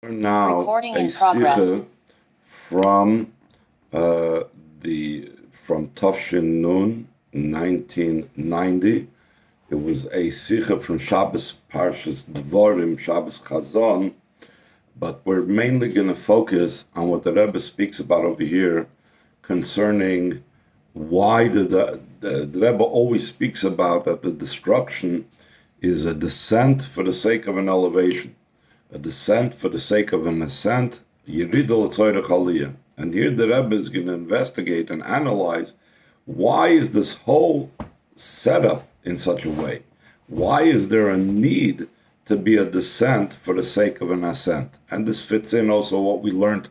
Now Recording a in progress. Sicha from from Tafshin Nun 1990. It was a Sicha from Shabbos Parshas Dvorim, Shabbos Chazon, but we're mainly going to focus on what the Rebbe speaks about over here concerning why the Rebbe always speaks about that the destruction is a descent for the sake of an elevation, a descent for the sake of an ascent, Yeridol Tzoyrech Aliyah. And here the Rebbe is going to investigate and analyze why is this whole setup in such a way? Why is there a need to be a descent for the sake of an ascent? And this fits in also what we learned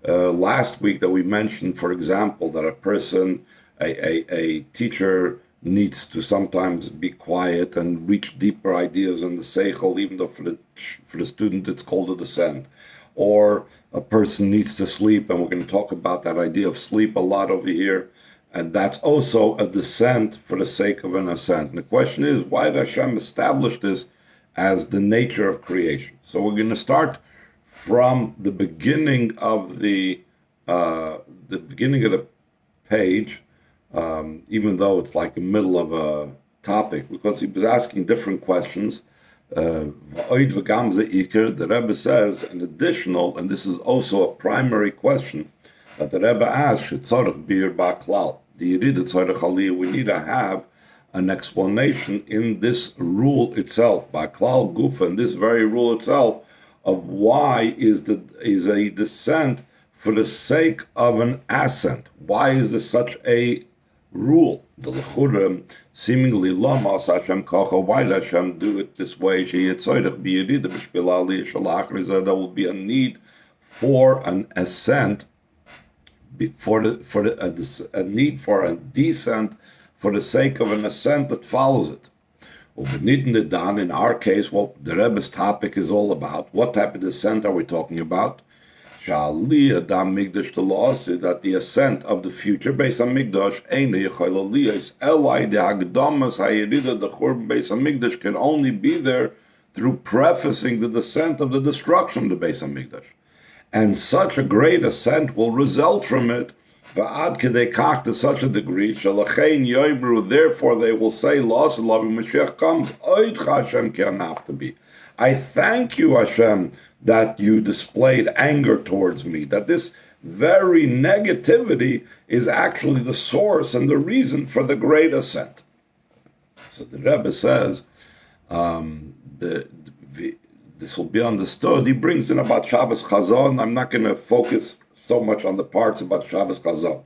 last week, that we mentioned, for example, that a person, a teacher needs to sometimes be quiet and reach deeper ideas in the seichel, even though for the student it's called a descent. Or a person needs to sleep, and we're going to talk about that idea of sleep a lot over here. And that's also a descent for the sake of an ascent. And the question is, why did Hashem establish this as the nature of creation? So we're going to start from the beginning of the page, even though it's like the middle of a topic, because he was asking different questions. The Rebbe says an additional, and this is also a primary question that the Rebbe asks, we need to have an explanation in this rule itself, Baklal Gufa, in this very rule itself, of why is a descent for the sake of an ascent. Why is there such a rule? The L'churim, seemingly Lamas Hashem Kacha, why does Hashem do it this way? There will be a need for an ascent, a need for a descent for the sake of an ascent that follows it. In our case, what the Rebbe's topic is all about. What type of descent are we talking about? That the ascent of the future Beis Hamikdash the Churban Beis Hamikdash can only be there through prefacing the descent of the destruction of the Beis Hamikdash. And such a great ascent will result from it, to such a degree, therefore they will say, Moshiach comes, I thank you, Hashem, that you displayed anger towards me, that this very negativity is actually the source and the reason for the great ascent. So the Rebbe says, this will be understood. He brings in about Shabbos Chazon. I'm not going to focus so much on the parts about Shabbos Chazon.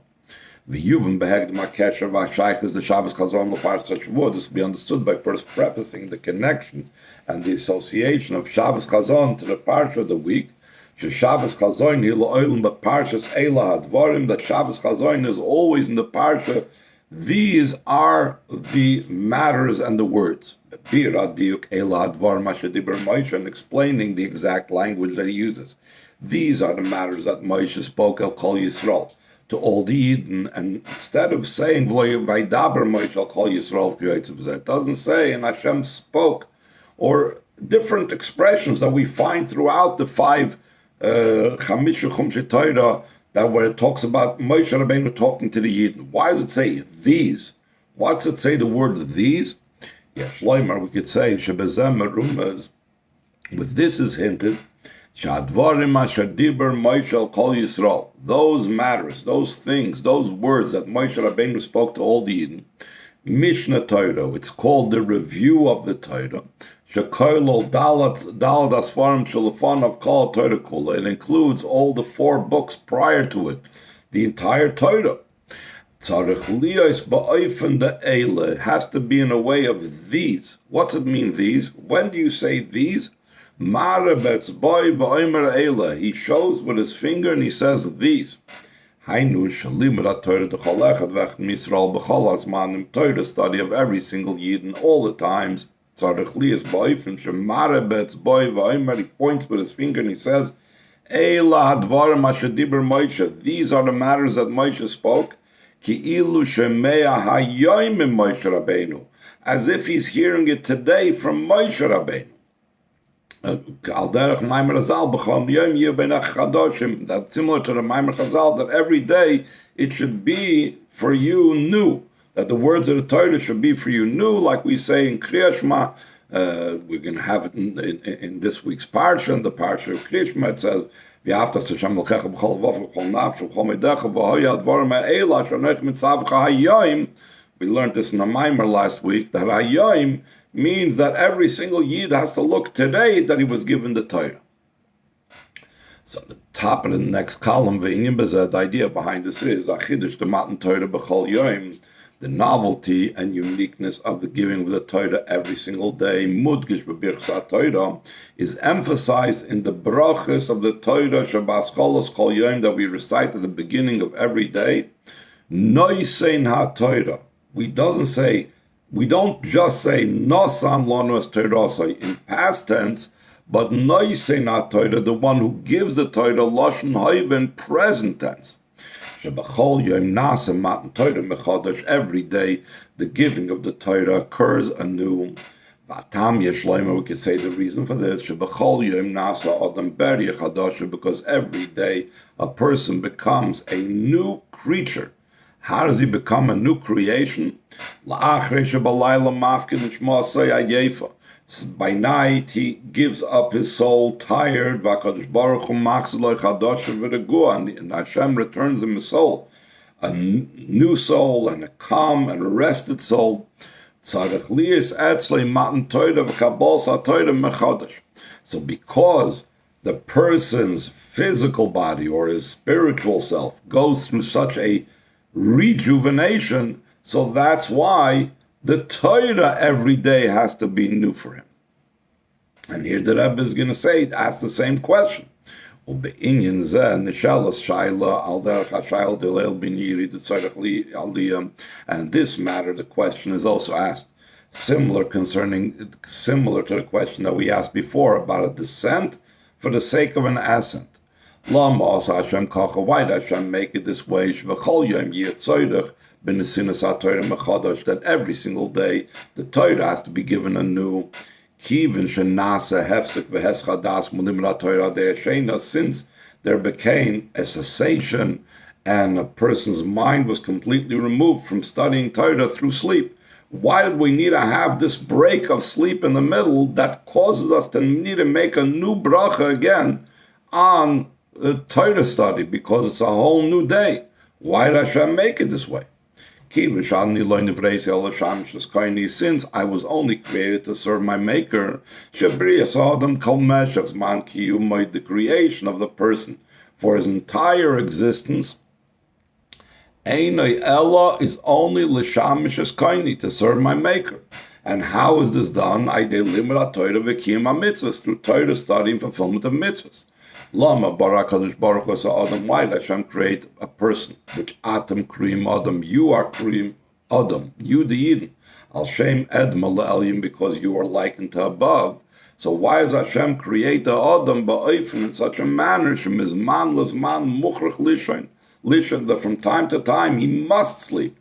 V'yuvim behegd ma'kesher v'ashayich is the Shabbos Chazon l'parsha Shavuot. This will be understood by first prefacing the connection and the association of Shabbos Chazon to the parsha of the week. Shabbos Chazon hi la'olim b'parshas Eila hadvarim. That Shabbos Chazon is always in the parsha. These are the matters and the words. And explaining the exact language that he uses. These are the matters that Moshe spoke El Kol Yisrael to all the Eden, and instead of saying Vaydaber Moshe El Kol Yisrael, it doesn't say and Hashem spoke, or different expressions that we find throughout the five Chamisha Chumshei Torah, that where it talks about Moshe Rabbeinu talking to the Yidden. Why does it say these? Why does it say the word these? Yes, Shloimer, we could say Shebezem Merumas. With this is hinted, Shadvarim Asher Diber Moshe El Kol Yisrael. Those matters, those things, those words that Moshe Rabbeinu spoke to all the Yidden. Mishnah Torah. It's called the review of the Torah. Shekoilol Dalat Asfarim Shalafan of Kol Torah Kula. It includes all the 4 books prior to it, the entire Torah. Tzarech liyos ba'ofen de'ele. It has to be in a way of these. What's it mean, these? When do you say these? Marebetz boy va'omer ele. He shows with his finger and he says these. Hainu shalimra Torah d'cholechad v'echad misrael b'chol hazmanim. Torah study of every single Yid in all the times. Tzarech liyos ba'ofen shemarebetz boy va'omer. He points with his finger and he says, Eila hadvarim asher diber Moshe. These are the matters that Moshe spoke. Ki'ilu shemea hayoim min Moshe Rabbeinu, as if he's hearing it today from Moshe Rabbeinu. That's similar to the Maimer Chazal, that every day it should be for you new. That the words of the Torah should be for you new, like we say in Kriya Shema. We're going to have it in this week's parsha, in the parsha of Kriya Shema. It says, "V'yaftas Hashem Elokecha b'chol v'chol b'chol nafsh b'chol meidecha v'hoya advarim ha'ela sh'anoich mitzavcha hayom." We learned this in the Maimer last week, that hayom means that every single Yid has to look today that he was given the Torah. So the top of the next column, the idea behind this is Achidush the Matan Torah b'chol yom, the novelty and uniqueness of the giving of the Torah every single day. Mudgish b'birchas Torah is emphasized in the brachas of the Torah Shabbaskolos Chol Yom that we recite at the beginning of every day. Noisein ha-Torah. We don't just say Nosan Lonos Torah in past tense, but Noisein ha-Torah, the one who gives the Torah, Lashon Hayv in present tense. Shebachol Yom Nasa Matan Torah Mechodesh, every day the giving of the Torah occurs anew. Vatam Yeshleima, we could say the reason for this, Shebachol Yom Nasa Adam Beri Chadasha, because every day a person becomes a new creature. How does he become a new creation? By night he gives up his soul tired, and Hashem returns him his soul, a new soul and a calm and a rested soul. So because the person's physical body or his spiritual self goes through such a rejuvenation, so that's why the Torah every day has to be new for him. And here the Rebbe is going to say, ask the same question. And this matter, the question is also asked, similar to the question that we asked before about a descent for the sake of an ascent. Why did Hashem make it this way? That every single day the Torah has to be given anew. Since there became a cessation and a person's mind was completely removed from studying Torah through sleep, why did we need to have this break of sleep in the middle that causes us to need to make a new bracha again on the Torah study? Because it's a whole new day. Why did Hashem make it this way? Since I was only created to serve my Maker, the creation of the person for his entire existence, is only to serve my Maker. And how is this done? Through Torah study and fulfillment of mitzvahs. Lama Barakadosh Baruch Hu Adam. Why did Hashem create a person? Which Atam Krim Adam. You are Krim Adam. You the Eden. Al Shem Edma Le'elim, because you are likened to above. So why does Hashem create the Adam ba'ofen in such a manner? Shemizman lezman muchrach lishain. Lishain, that from time to time he must sleep.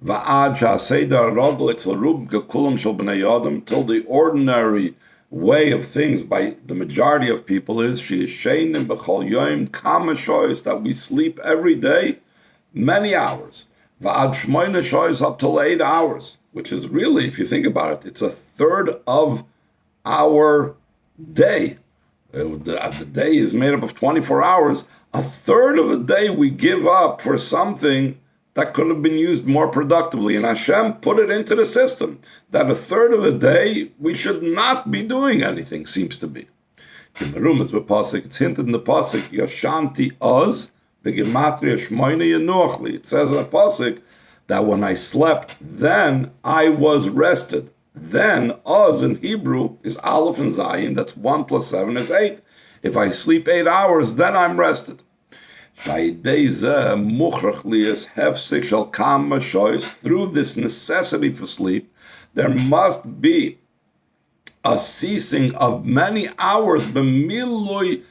Va'ad sha'aseder rodel etzel rub gekulam shel b'nei Adam, till the ordinary way of things by the majority of people is she'ishenim b'chol yom kama shoyos, that we sleep every day many hours. Va'ad shmoina shoyos, up till 8 hours, which is really, if you think about it, it's a third of our day. The day is made up of 24 hours. A third of a day we give up for something that could have been used more productively. And Hashem put it into the system that a third of the day we should not be doing anything, seems to be. It's hinted in the pasuk, Yashanti Oz, Begematria Shmoina Yenuachli. It says in the pasuk that when I slept, then I was rested. Then Oz in Hebrew is Aleph and Zayin. That's 1 plus 7 is 8. If I sleep 8 hours, then I'm rested. Through this necessity for sleep, there must be a ceasing of many hours in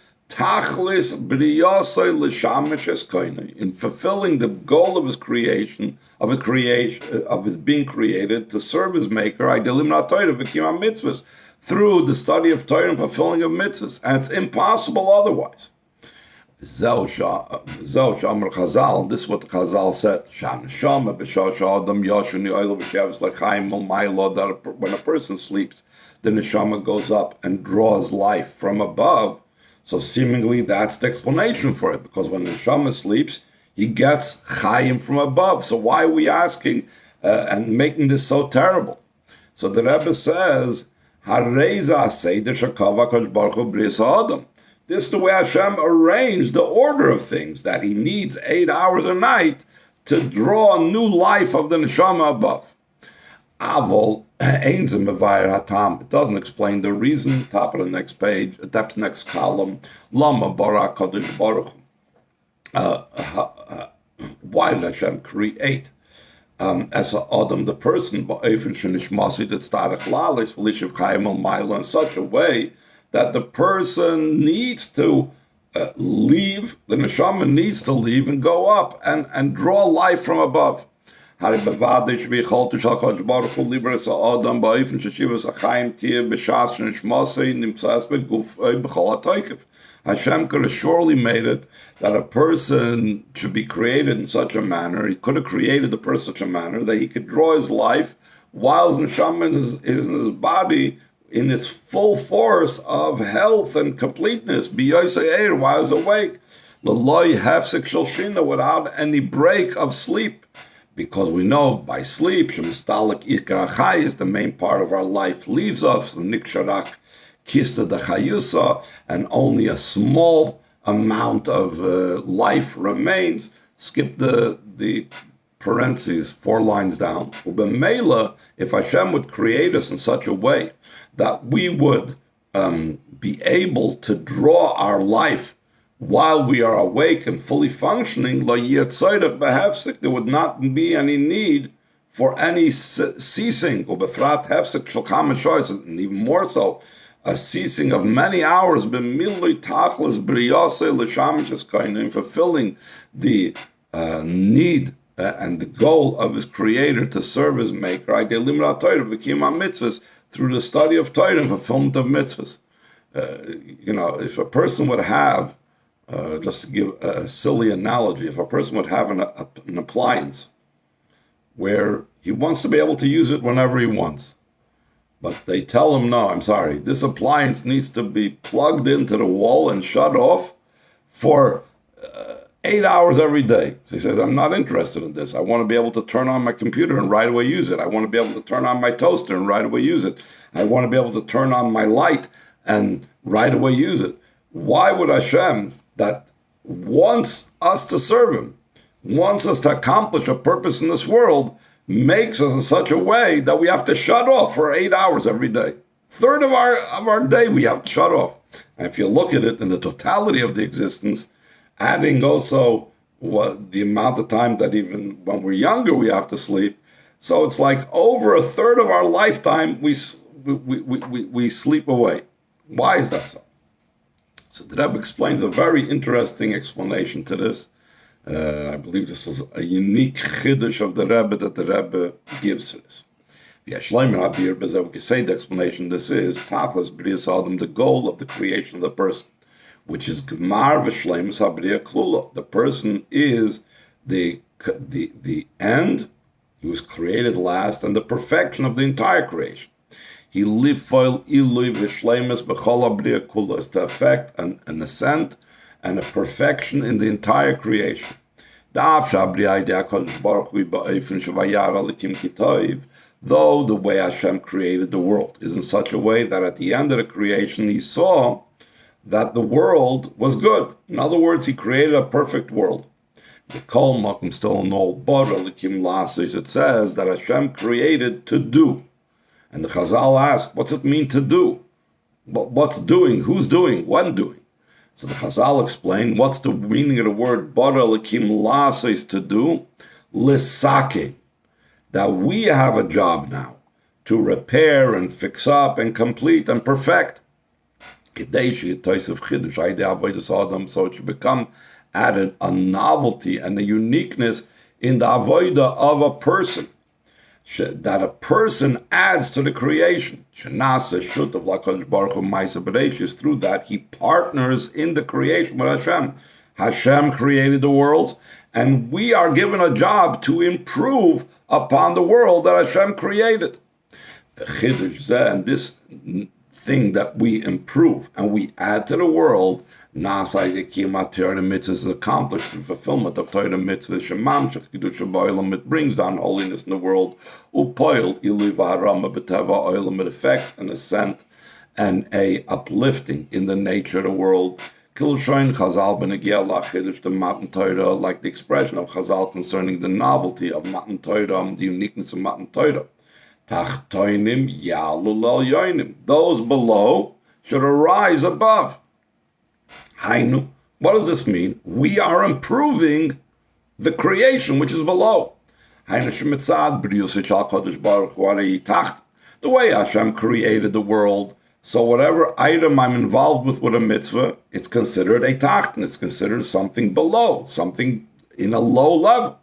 fulfilling the goal of his creation, of his being created to serve his Maker, through the study of Torah and fulfilling of mitzvahs, and it's impossible otherwise. This is what the Chazal said. When a person sleeps, the neshama goes up and draws life from above. So seemingly that's the explanation for it, because when the neshama sleeps, he gets chayim from above. So why are we asking and making this so terrible? So the Rebbe says, this is the way Hashem arranged the order of things, that he needs 8 hours a night to draw a new life of the neshama above. Avol it doesn't explain the reason. Top of the next page, that's next column. Lama bara kadosh baruch. Why did Hashem create as Adam the person in such a way that the person needs to leave, the neshama needs to leave and go up and draw life from above. Hashem could have surely made it that a person should be created in such a manner. He could have created the person in such a manner that he could draw his life while his neshama is in his body in its full force of health and completeness, while he's awake, without any break of sleep. Because we know by sleep, is the main part of our life leaves us, niksharak kista de chayusa, and only a small amount of life remains. Skip the parentheses 4 lines down. If Hashem would create us in such a way that we would be able to draw our life while we are awake and fully functioning, there would not be any need for any ceasing, and even more so, a ceasing of many hours, in fulfilling the need and the goal of his creator to serve his maker, through the study of Torah and fulfillment of mitzvahs. If a person would have, just to give a silly analogy, if a person would have an appliance where he wants to be able to use it whenever he wants, but they tell him, no, I'm sorry, this appliance needs to be plugged into the wall and shut off for 8 hours every day. So he says, I'm not interested in this. I want to be able to turn on my computer and right away use it. I want to be able to turn on my toaster and right away use it. I want to be able to turn on my light and right away use it. Why would Hashem, that wants us to serve him, wants us to accomplish a purpose in this world, makes us in such a way that we have to shut off for 8 hours every day? Third of our day we have to shut off. And if you look at it in the totality of the existence, adding also the amount of time that even when we're younger we have to sleep, so it's like over a third of our lifetime we sleep away. Why is that so? So the Rebbe explains a very interesting explanation to this. I believe this is a unique chiddush of the Rebbe that the Rebbe gives to this. We can say the explanation this is Tachlis B'riyas Adam, the goal of the creation of the person, which is Gemar v'Shleimus HaBriya Klula. The person is the end. He was created last, and the perfection of the entire creation. He lived foil ilui v'Shleimus b'Chol HaBriya Klula, is to effect an ascent and a perfection in the entire creation. Though the way Hashem created the world is in such a way that at the end of the creation he saw that the world was good. In other words, he created a perfect world. The Kol Makom still in old it says that Hashem created to do. And the Chazal ask, what's it mean to do? What's doing? Who's doing? When doing? So the Chazal explain what's the meaning of the word bara lekim lasis, to do, lisake, that we have a job now to repair and fix up and complete and perfect. So it should become added a novelty and a uniqueness in the avodah of a person. that a person adds to the creation. Through that, he partners in the creation with Hashem. Hashem created the world, and we are given a job to improve upon the world that Hashem created. And this thing that we improve and we add to the world, is accomplished through fulfillment of Torah mitzvahs. It brings down holiness in the world. It affects an ascent and a uplifting in the nature of the world. The Matan Torah, like the expression of Chazal concerning the novelty of Matan Torah, the uniqueness of Matan Torah. Those below should arise above. Hainu. What does this mean? We are improving the creation which is below. The way Hashem created the world, so whatever item I'm involved with a mitzvah, it's considered a tachten. It's considered something below, something in a low level.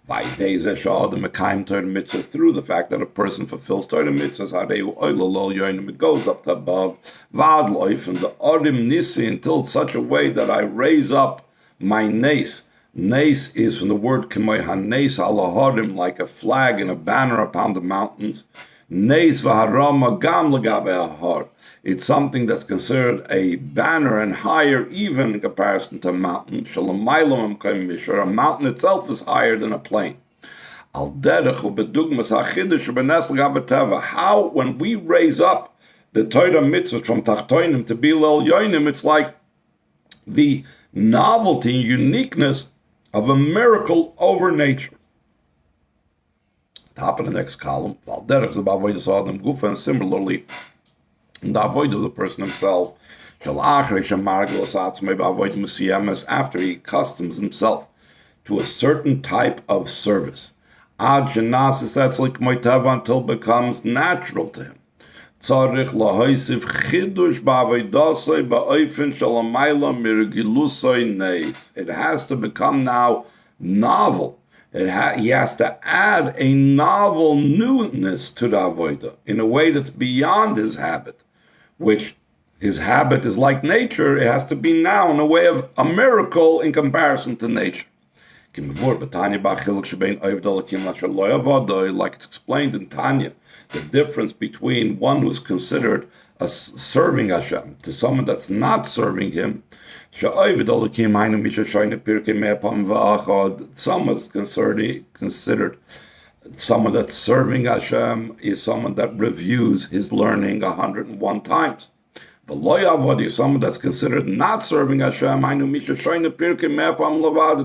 Through the fact that a person fulfills Torah mitzvahs, it goes up to above, from the orim nisi, until such a way that I raise up my nace. Nace is from the word kemoy hanes alahorim, like a flag and a banner upon the mountains. Nace v'harama gam legabe ahar. It's something that's considered a banner and higher even in comparison to a mountain. A mountain itself is higher than a plain. How, when we raise up the Torah mitzvahs from Tachtoinim to Bilal Yoinim, it's like the novelty and uniqueness of a miracle over nature. Top of the next column. And similarly, the avoid of the person himself, after he accustoms himself to a certain type of service, until it becomes natural to him. It has to become now novel. He has to add a novel newness to the avodah in a way that's beyond his habit, which his habit is like nature. It has to be now in a way of a miracle in comparison to nature. Like it's explained in Tanya, the difference between one who's considered a serving Hashem to someone that's not serving him. Someone is considered someone that's serving Hashem is someone that reviews his learning 101 times. Someone that's considered not serving Hashem, it's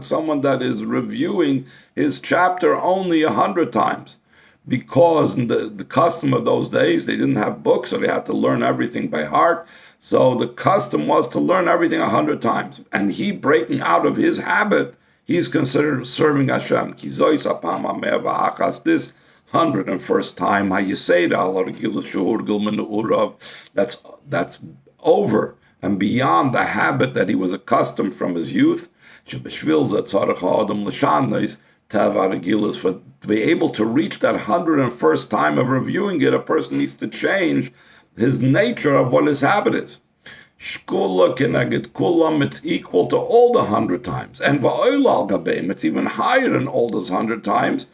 someone that is reviewing his chapter only 100 times. Because in the custom of those days, they didn't have books, so they had to learn everything by heart. So the custom was to learn everything 100 times. And he breaking out of his habit, he's considered serving Hashem. This 101st time, how you say that's over and beyond the habit that he was accustomed from his youth. To be able to reach that 101st time of reviewing it, a person needs to change his nature of what his habit is. Shkula keneged kulam, it's equal to all the 100 times. And va'oil gabeim, it's even higher than all those 100 times.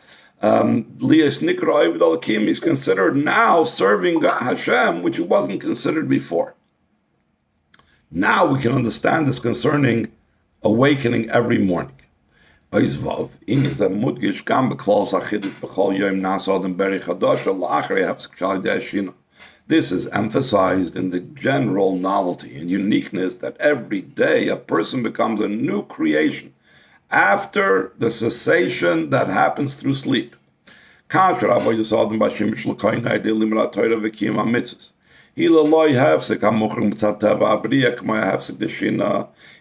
Lias nikra oived alakim, he's considered now serving Hashem, which he wasn't considered before. Now we can understand this concerning awakening every morning. This is emphasized in the general novelty and uniqueness that every day a person becomes a new creation after the cessation that happens through sleep.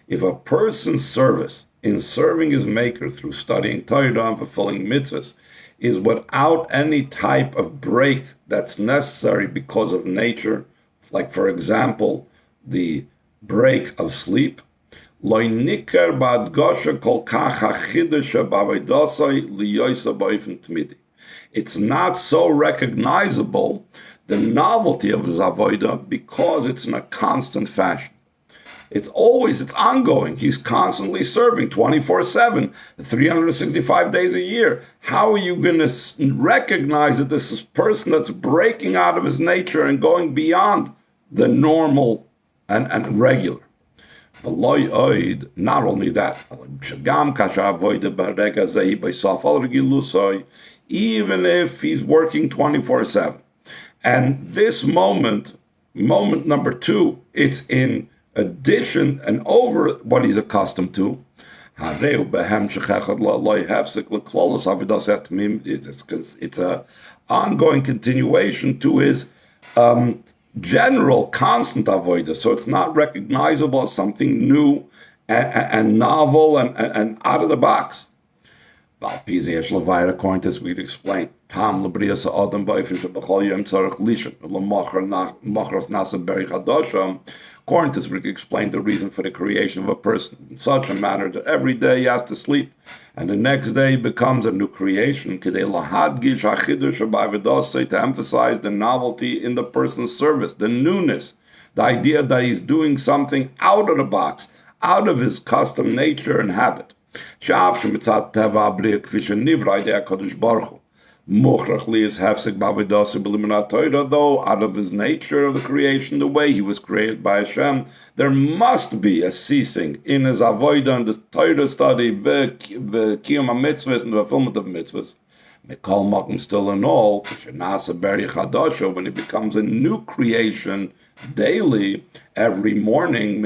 If a person's service in serving his maker through studying Torah and fulfilling mitzvahs is without any type of break that's necessary because of nature, like for example, the break of sleep, it It's not so recognizable, the novelty of his avodah, because it's in a constant fashion. It's ongoing. He's constantly serving 24/7, 365 days a year. How are you going to recognize that this is a person that's breaking out of his nature and going beyond the normal and regular? Not only that, even if he's working 24/7. And this moment number 2, it's in addition and over what he's accustomed to. It's an ongoing continuation to his general constant avodah. So it's not recognizable as something new and novel and out of the box. According to this, we'd explain. According to this, we can explain the reason for the creation of a person in such a manner that every day he has to sleep, and the next day becomes a new creation, to emphasize the novelty in the person's service, the newness, the idea that he's doing something out of the box, out of his custom nature and habit. Though out of his nature of the creation, the way he was created by Hashem, there must be a ceasing in his avodah and the Torah study, the kiyum mitzvahs and the fulfillment of mitzvahs. Still in all, when it becomes a new creation daily, every morning,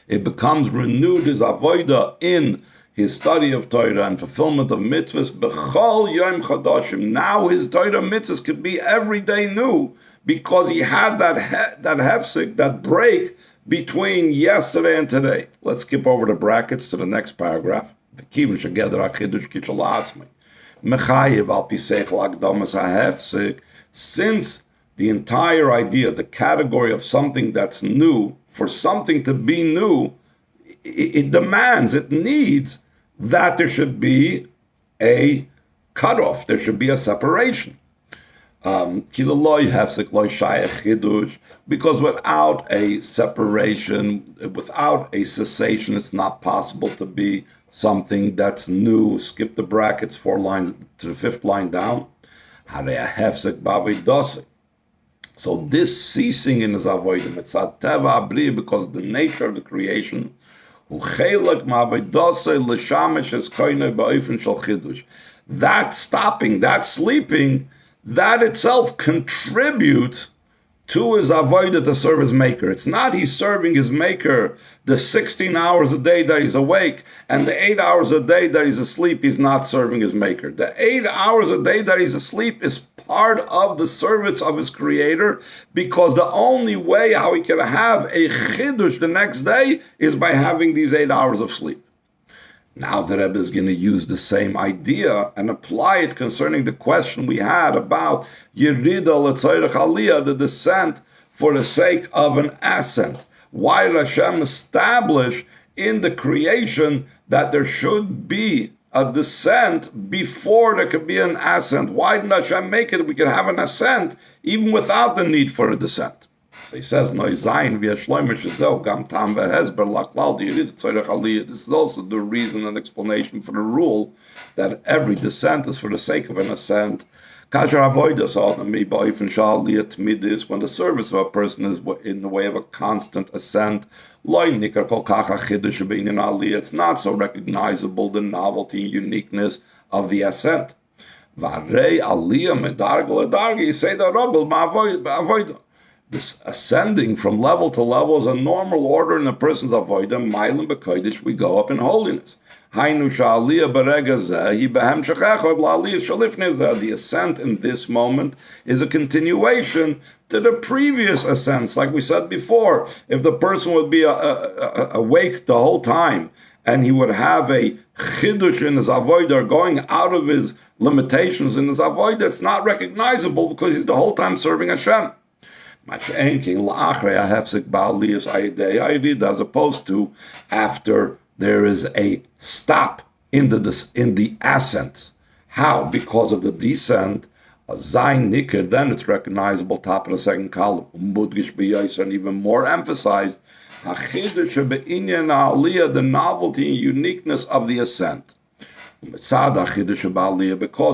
it becomes renewed his avodah in his study of Torah and fulfillment of mitzvahs. Now his Torah mitzvahs could be every day new, because he had that hefsek, that break between yesterday and today. Let's skip over the brackets to the next paragraph. Since the entire idea, the category of something that's new, for something to be new, it demands, it needs that there should be a cutoff, there should be a separation. Because without a separation, without a cessation, it's not possible to be something that's new. Skip the brackets 4 lines to the 5th line down. So this ceasing in his avodah, because of the nature of the creation, that stopping, that sleeping, that itself contributes to his avodah to serve his maker. It's not he's serving his maker the 16 hours a day that he's awake, and the 8 hours a day that he's asleep, he's not serving his maker. The 8 hours a day that he's asleep is part of the service of his creator, because the only way how he can have a chidush the next day is by having these 8 hours of sleep. Now the Rebbe is going to use the same idea and apply it concerning the question we had about Yerida L'Tzayrech Aliyah, the descent for the sake of an ascent. Why did Hashem establish in the creation that there should be a descent before there could be an ascent? Why didn't Hashem make it we could have an ascent even without the need for a descent? So he says, this is also the reason and explanation for the rule that every descent is for the sake of an ascent. When the service of a person is in the way of a constant ascent, it's not so recognizable, the novelty and uniqueness of the ascent. This ascending from level to level is a normal order in a person's avodah. Mailim b'kodesh, we go up in holiness. The ascent in this moment is a continuation to the previous ascents. Like we said before, if the person would be awake the whole time and he would have a chidush in his avodah, going out of his limitations in his avodah, it's not recognizable because he's the whole time serving Hashem. As opposed to after there is a stop in the ascent. How? Because of the descent. Zayin Nikr, then it's recognizable, top of the second column. Mudgish b'yais, and even more emphasized, the novelty and uniqueness of the ascent. Because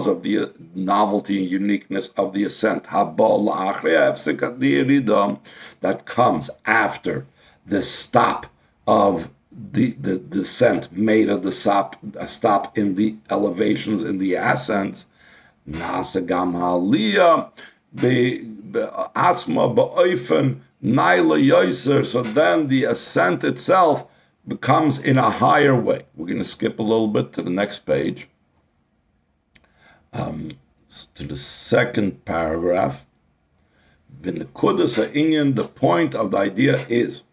of the novelty and uniqueness of the ascent, that comes after the stop of the descent, made of the stop in the elevations, in the ascents. Nasagam Haliyah be'atzma ba'oifen naila yoser. So then the ascent itself becomes in a higher way. We're going to skip a little bit to the next page, to the second paragraph. V'nekudas ha'inyan, the point of the idea is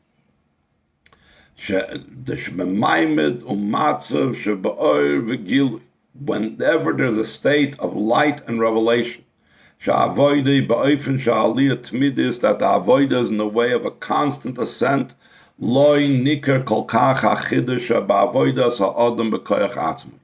the shemaimed umatzav sheba'or v'gilui. Whenever there's a state of light and revelation, that the avodah is in the way of a constant ascent,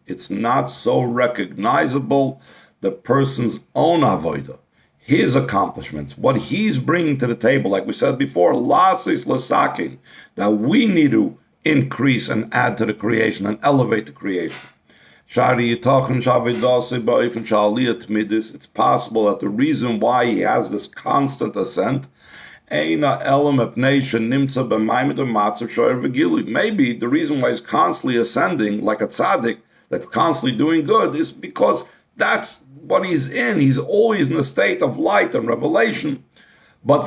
it's not so recognizable the person's own avodah, his accomplishments, what he's bringing to the table. Like we said before, that we need to increase and add to the creation and elevate the creation. It's possible that the reason why he has this constant ascent, maybe the reason why he's constantly ascending like a tzaddik that's constantly doing good is because that's what he's in. He's always in a state of light and revelation. But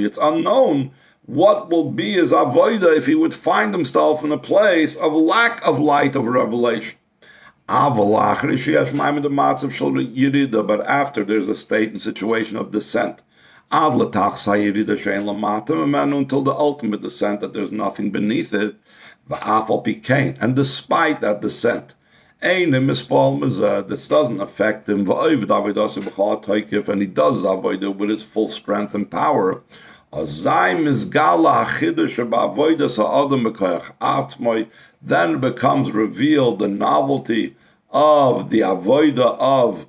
it's unknown what will be his avodah if he would find himself in a place of lack of light of revelation. But after there's a state and situation of descent, until the ultimate descent, that there's nothing beneath it, and despite that descent, this doesn't affect him, and he does avodah with his full strength and power. Then becomes revealed the novelty of the avodah of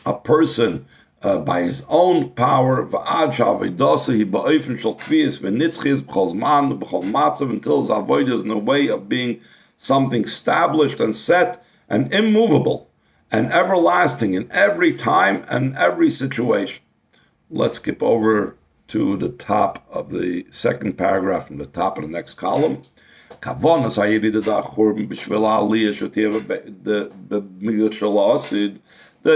a person by his own power, until his avodah is in a way of being something established and set and immovable and everlasting in every time and every situation. Let's skip over to the top of the second paragraph from the top of the next column. The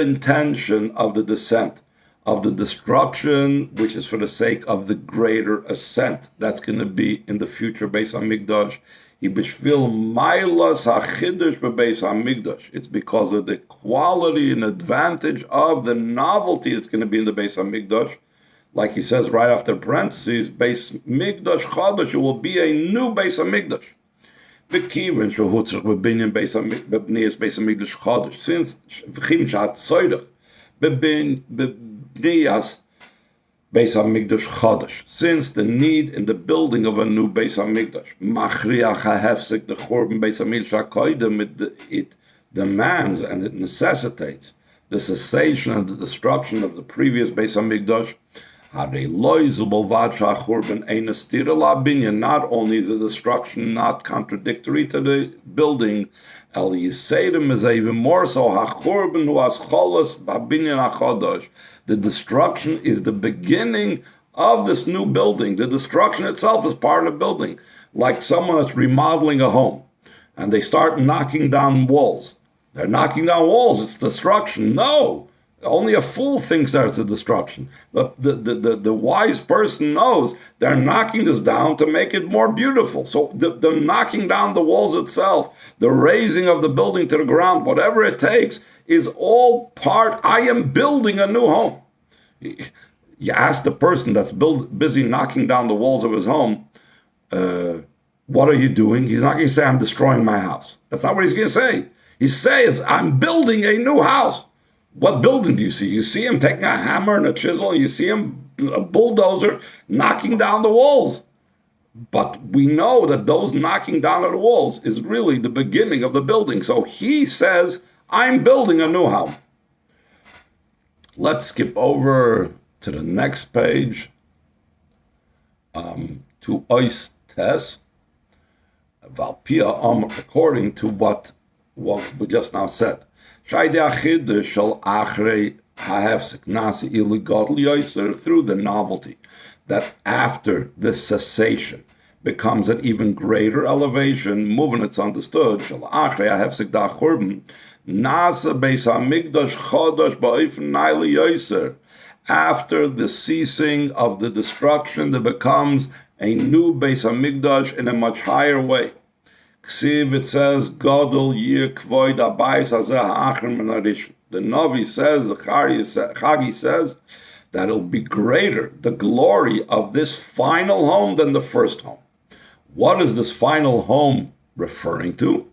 intention of the descent, of the destruction, which is for the sake of the greater ascent. That's going to be in the future Beis HaMikdash. It's because of the quality and advantage of the novelty that's going to be in the Beis HaMikdash. Like he says right after parentheses, Beis Mikdash Chodesh, it will be a new Beis HaMikdash. Since since the need in the building of a new Beis HaMikdash, it demands and it necessitates the cessation and the destruction of the previous Beis HaMikdash. Not only is the destruction not contradictory to the building, is even more so. The destruction is the beginning of this new building. The destruction itself is part of the building. Like someone that's remodeling a home and they start knocking down walls. They're knocking down walls, it's destruction. No! Only a fool thinks that it's a destruction. But the wise person knows they're knocking this down to make it more beautiful. So the knocking down the walls itself, the raising of the building to the ground, whatever it takes, is all part. I am building a new home. You ask the person that's busy knocking down the walls of his home, what are you doing? He's not going to say, I'm destroying my house. That's not what he's going to say. He says, I'm building a new house. What building do you see? You see him taking a hammer and a chisel. You see him, a bulldozer, knocking down the walls. But we know that those knocking down of the walls is really the beginning of the building. So he says, I'm building a new house. Let's skip over to the next page, to Ois Tes, Valpia, according to what we just now said. Through the novelty, that after the cessation becomes an even greater elevation, moving it's understood, after the ceasing of the destruction, there becomes a new Beis HaMikdash in a much higher way. It says, Gadol yir kvoid abayis hazeh ha'achron min harishon. The Navi says, Chagi says, that it'll be greater, the glory of this final home than the first home. What is this final home referring to?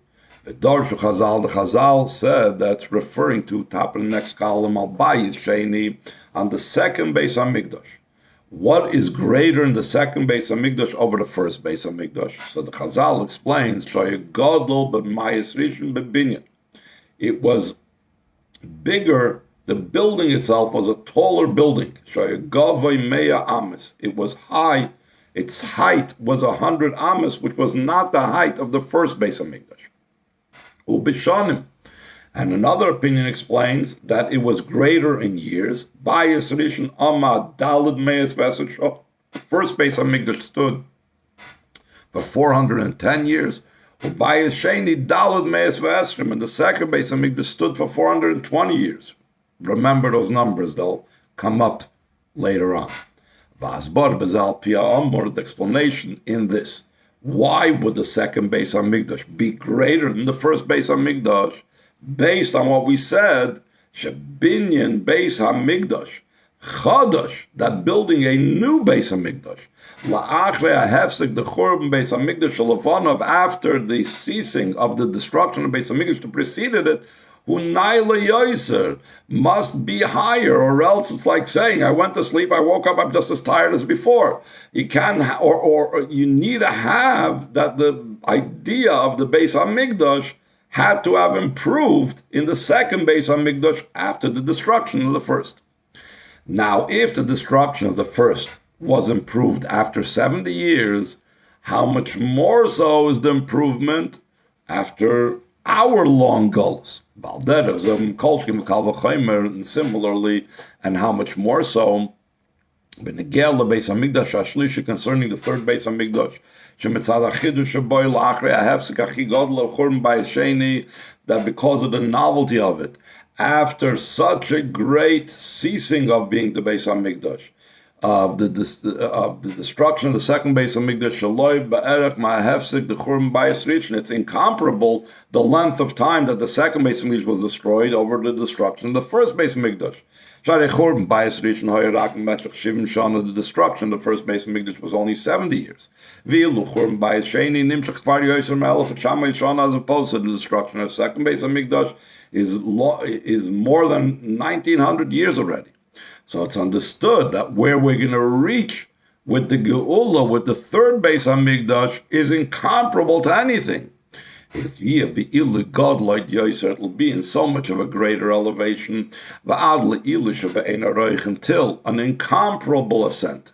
The Chazal said that's referring to, top of the next column, al bayis sheni, on the second Beis HaMikdash. What is greater in the second Beis HaMikdash over the first Beis HaMikdash? So the Chazal explains, it was bigger, the building itself was a taller building. It was high, its height was 100 amas, which was not the height of the first Beis HaMikdash. Ubishanim. And another opinion explains that it was greater in years. Bayis Rishon Amad Daled Meis Vesachot. The first Beis HaMikdash stood for 410 years. Bayis Sheni Daled Meis Vesachot. And the second Beis HaMikdash stood for 420 years. Remember those numbers, they'll come up later on. Vazbar Bezal Pia Amor, the explanation in this. Why would the second Beis HaMikdash be greater than the first Beis HaMikdash? Based on what we said, Shebinyan Beis HaMikdash, Chadash, that building a new Beis HaMikdash, La'achrei HaHefsek, the Churban Beis HaMikdash Shalavanov, after the ceasing of the destruction of Beis HaMikdash that preceded it, Hunai Yoiser, must be higher, or else it's like saying, I went to sleep, I woke up, I'm just as tired as before. You can, or you need to have that the idea of the Beis HaMikdash had to have improved in the second Beis HaMikdash after the destruction of the first. Now, if the destruction of the first was improved after 70 years, how much more so is the improvement after our long Geulas? And similarly, and how much more so concerning the third Beis HaMikdash, that because of the novelty of it, after such a great ceasing of being the Beis HaMikdash, the destruction of the second Beis HaMikdash, it's incomparable the length of time that the second Beis HaMikdash was destroyed over the destruction of the first Beis HaMikdash. The destruction of the first Beis HaMikdash was only 70 years. As opposed to the destruction of the second Beis HaMikdash is more than 1900 years already. So it's understood that where we're going to reach with the Geulah, with the third Beis HaMikdash, is incomparable to anything. It'll be in so much of a greater elevation until an incomparable ascent.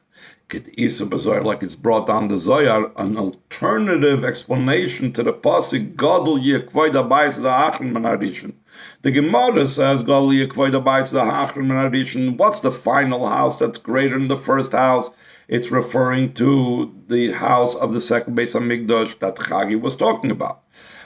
Like it's brought down the Zohar, an alternative explanation to the pasuk Gadol Yekvoid Abayis Zahachron Min Harishon. The Gemara says Gadol Yekvoid Abayis Zahachron Min Harishon. What's the final house that's greater than the first house? It's referring to the house of the second Beis HaMikdash that Chagi was talking about.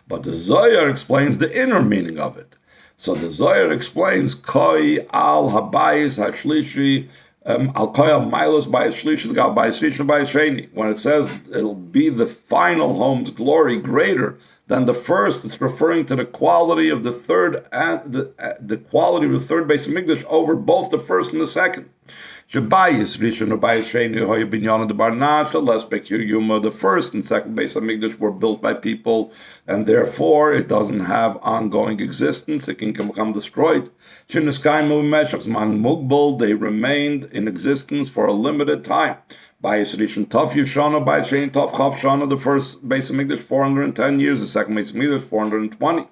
But the Zohar explains the inner meaning of it. So the Zohar explains Koi al Habayis Hashlishi al Koi al Milos Bayis Shlishi Gal Bayis Rishon Bayis Sheni. When it says it'll be the final home's glory greater than the first, it's referring to the quality of the third and the quality of the third Beis HaMikdash over both the first and the second. Shabayis Rishon or Bayis Sheni Hoya Binyan the Barnach, the less Bekir Yuma, the first and second Beis HaMikdash were built by people, and therefore it doesn't have ongoing existence. It can become destroyed. They remained in existence for a limited time. Bayis Rishon Tov Yishana, Bayis Sheni Tov Chav Shana, the first Beis HaMikdash 410 years, the second Beis HaMikdash 420.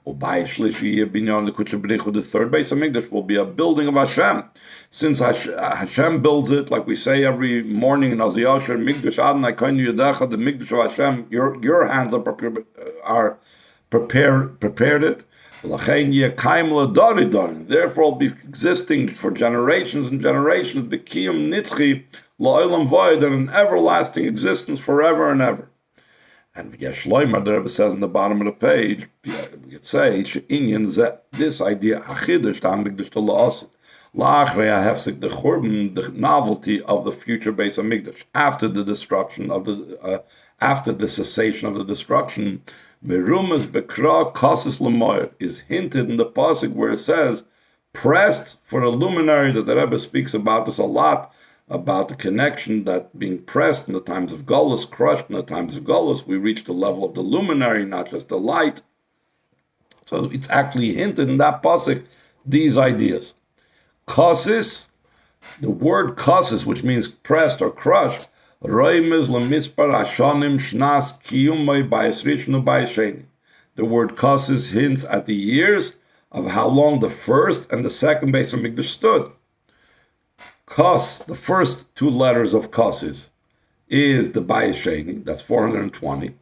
Bayis Shlishi Binyan the Kutsha B'richu, the third Beis HaMikdash will be a building of Hashem. Since Hashem builds it, like we say every morning in Aziyasher, Mikdash Adonai Koinu Yedecha, the Mikdash of Hashem, your hands are prepared it. Therefore, will be existing for generations and generations. B'kiyum nitzchi la'olam vayed, and an everlasting existence forever and ever. And Yeshloimer, the Rebbe says in the bottom of the page, we could say this idea achidush tam mikdash to la'asid la'achrei hafsik the churban, the novelty of the future Beis HaMikdash after the destruction of after the cessation of the destruction. Merumas bekra kasis l'moyer is hinted in the pasuk where it says, pressed for a luminary, that the Rebbe speaks about this a lot, about the connection that being pressed in the times of Geulah, crushed in the times of Geulah, we reach the level of the luminary, not just the light. So it's actually hinted in that pasuk, these ideas. Kasis, the word kasis, which means pressed or crushed, the word kasis hints at the years of how long the first and the second Beis HaMikdash stood. Kas, the first two letters of kasis, is the Bayis Sheni, that's 420.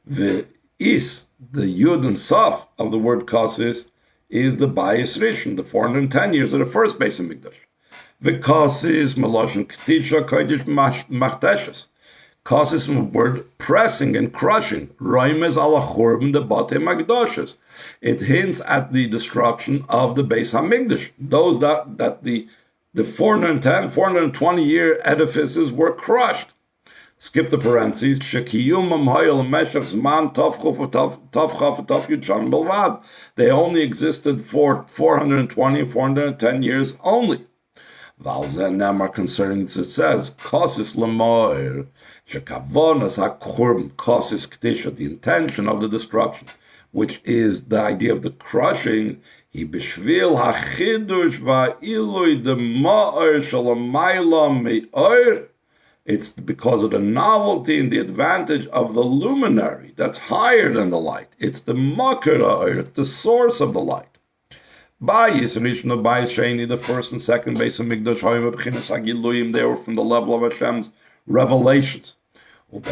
The is, the Yud and Saf of the word kasis, is the Bayis Rishon, the 410 years of the first Beis HaMikdash. The kasis meloshen Tisha kodesh machteshes. Kasis from the word pressing and crushing. Roimez ala churban the batei magdoshes. It hints at the destruction of the Beis HaMikdash. Those that the 410, 420 year edifices were crushed. Skip the parentheses. Shekiyumam hayel meshach zman tavchuf tavchaf yudjan belvad. They only existed for 420, 410 years only. Valzen Namar concerning this, it says, Kosis Lamoir, Shekavonas HaKurm, Kosis K'tisha, the intention of the destruction, which is the idea of the crushing, He Bishvil HaChidush Va'ilui de Ma'or Shalamayla Me'or. It's because of the novelty and the advantage of the luminary that's higher than the light. It's the Makar, it's the source of the light. Bayis Rishon, Bayis Sheni, the first and second Beis HaMikdash, they were from the level of Hashem's revelations. And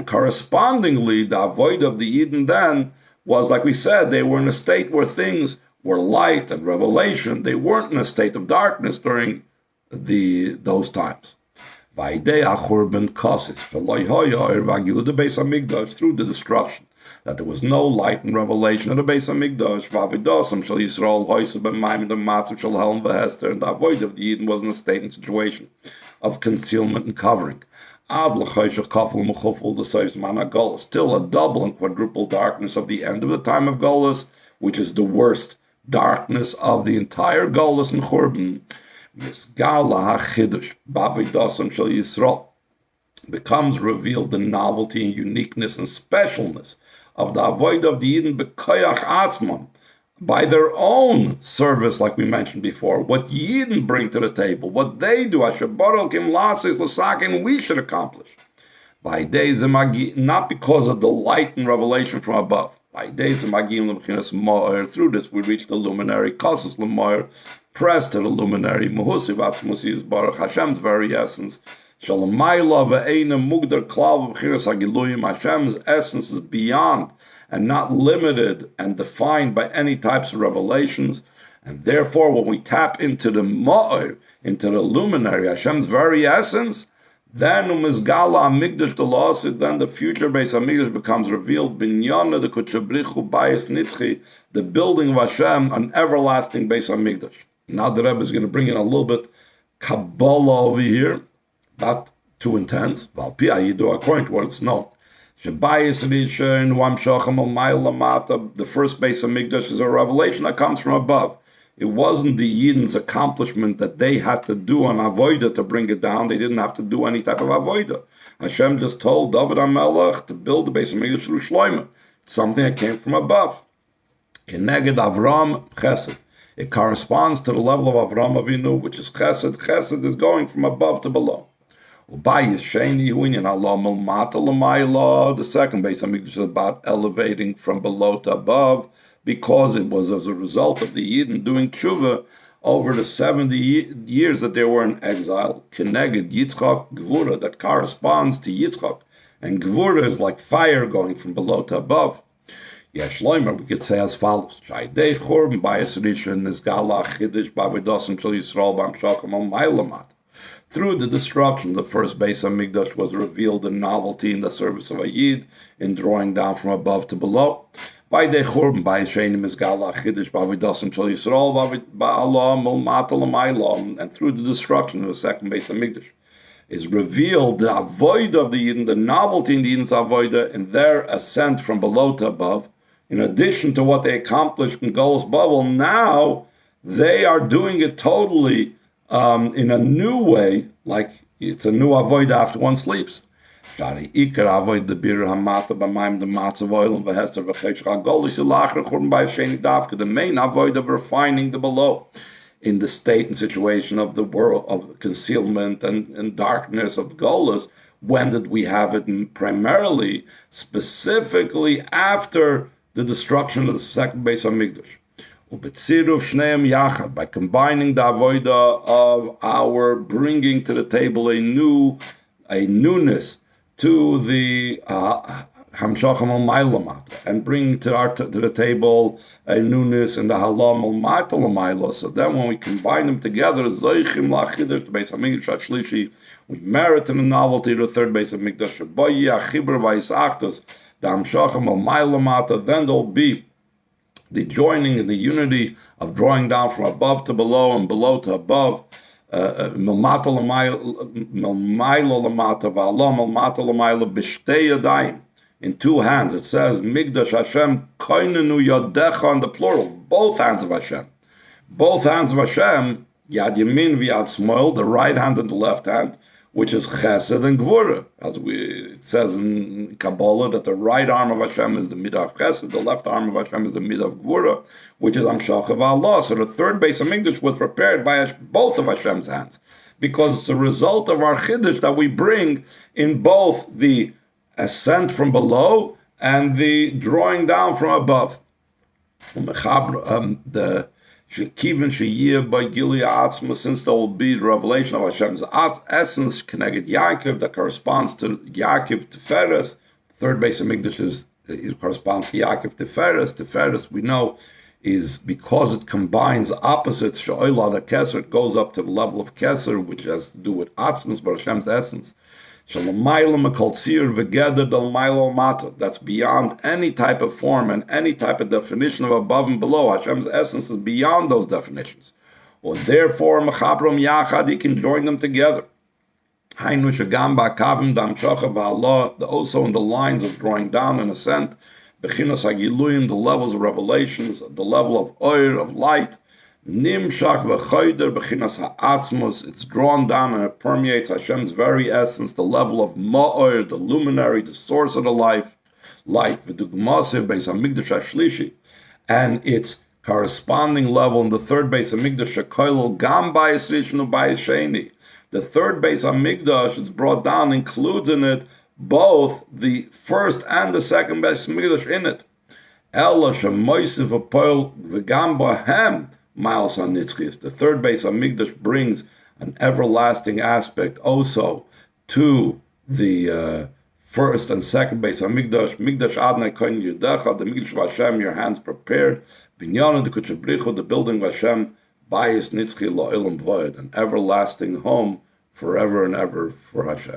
correspondingly, the avoid of the Eden then was, like we said, they were in a state where things were light and revelation. They weren't in a state of darkness during those times. Through the destruction, that there was no light and revelation of the Beis HaMikdash, and the avoid of the Eden was in a state and situation of concealment and covering. Still a double and quadruple darkness of the end of the time of Geulah, which is the worst darkness of the entire Geulah and Churban. Geulah HaChidush b'avodasam shel Yisrael, becomes revealed the novelty and uniqueness and specialness of the avoid of the Eden b'koyach atzmon, by their own service, like we mentioned before, what Yidden bring to the table, what they do, asher baruch im lasis l'sakin, we should accomplish. By days not because of the light and revelation from above. By days through this we reach the luminary, causes l'moyer, pressed to the luminary, Muhusi Vatzmusi is Baruch, Hashem's very essence. Shalamayla ve'eina mugdar klal v'chiras hagiluyim. Hashem's essence is beyond and not limited and defined by any types of revelations. And therefore, when we tap into the ma'or, into the luminary, Hashem's very essence, then umizgala amigdash delasid, then the future Beis HaMikdash becomes revealed. Binyana the kutshabrichu bayis nitzchi, the building of Hashem, an everlasting Beis HaMikdash. Now the Rebbe is going to bring in a little bit Kabbalah over here, not too intense. According to what it's known, the first Beis HaMikdash is a revelation that comes from above. It wasn't the Yidden's accomplishment that they had to do an avodah to bring it down. They didn't have to do any type of avodah. Hashem just told David HaMelech to build the Beis HaMikdash through Shloimeh. It's something that came from above. Keneged Avram Chesed. It corresponds to the level of Avraham Avinu, which is chesed. Chesed is going from above to below. The second Beis Hamikdash is about elevating from below to above, because it was as a result of the Yidden doing tshuva over the 70 years that they were in exile. Keneged Yitzchak Gevura, that corresponds to Yitzchak. And Gevura is like fire going from below to above. Yesh Loimer, we could say as follows: Shaydei Churban Bayis Rishon is Geulah Chidish B'Avodasim Shel Yisrael B'Hamshachim Al Mailamat. Through the destruction of the first Beis Hamikdash was revealed a novelty in the service of a Yid, in drawing down from above to below. By the Churban Bayis Shenim is Geulah Chidish B'Avodasim Shel Yisrael B'Alam Al Matal Mailam, and through the destruction of the second Beis Hamikdash is revealed the avodah of the Yidden, the novelty in the Yidden's avodah, in their ascent from below to above. In addition to what they accomplished in Geulas bubble, now they are doing it totally in a new way, like it's a new avodah after one sleeps. The main avodah of refining the below, in the state and situation of the world of concealment and darkness of Geulas. When did we have it? Primarily, specifically after the destruction of the second Beis Hamikdash. By combining the avodah of our bringing to the table a newness to the Hamshachim al Mailamat, and bring to the table a newness in the Halam al Matal Mailah. So then, when we combine them together, Zoichim Lachidish, the Beis Hamikdash Shlishi, we merit in the novelty of the third Beis Hamikdash. Shaboyi Achibur Vayisachtos, the Hamshachim al Mailamat. Then there'll be the joining and the unity of drawing down from above to below and below to above. In two hands, it says Migdash Hashem koinenu yodecha on the plural, both hands of Hashem. Both hands of Hashem, Yad Yamin v'Yad Shmoel, the right hand and the left hand, which is Chesed and Gevura. It says in Kabbalah that the right arm of Hashem is the midah of Chesed, the left arm of Hashem is the midah of Gevura, which is Hamshach of Allah. So the third Beis Hamikdash was prepared by both of Hashem's hands, because it's a result of our Chiddush that we bring in both the ascent from below and the drawing down from above. The Shekiven Sheyir by Geulah Atzma, since there will be the revelation of Hashem's essence, connected Yaakov, that corresponds to Yaakov Tiferes. Third Beis Hamikdash corresponds to Yaakov Tiferes. Tiferes, we know, is because it combines opposites. She'olah the Keser, it goes up to the level of Keser, which has to do with Atzmas, but Hashem's essence. That's beyond any type of form and any type of definition of above and below. Hashem's essence is beyond those definitions. Or therefore, you can join them together. Also in the lines of drawing down and ascent, the levels of revelations, the level of oil, of light, Nimshach v'choyder b'chinas ha'atzmos, it's drawn down and it permeates Hashem's very essence, the level of ma'or, the luminary, the source of the light, v'dugmasiv Beis Hamikdash hashlishi, and its corresponding level in the third Beis Hamikdash, shekoilol gam bayis rishon u'bayis sheni. The third Beis Hamikdash, it's brought down, includes in it both the first and the second Beis Hamikdash in it. Ela shemoisiv v'poil v'gam bohem. Miles on Nitzchias. The third Beis Hamikdash brings an everlasting aspect also to the first and second Beis Hamikdash. Migdash Adnai Koin Yudecha, the Migdash of Hashem, your hands prepared. Binyanon the Kuchabricho, the building of Hashem, Bayis Nitzchi Lo Ilam Void, an everlasting home forever and ever for Hashem.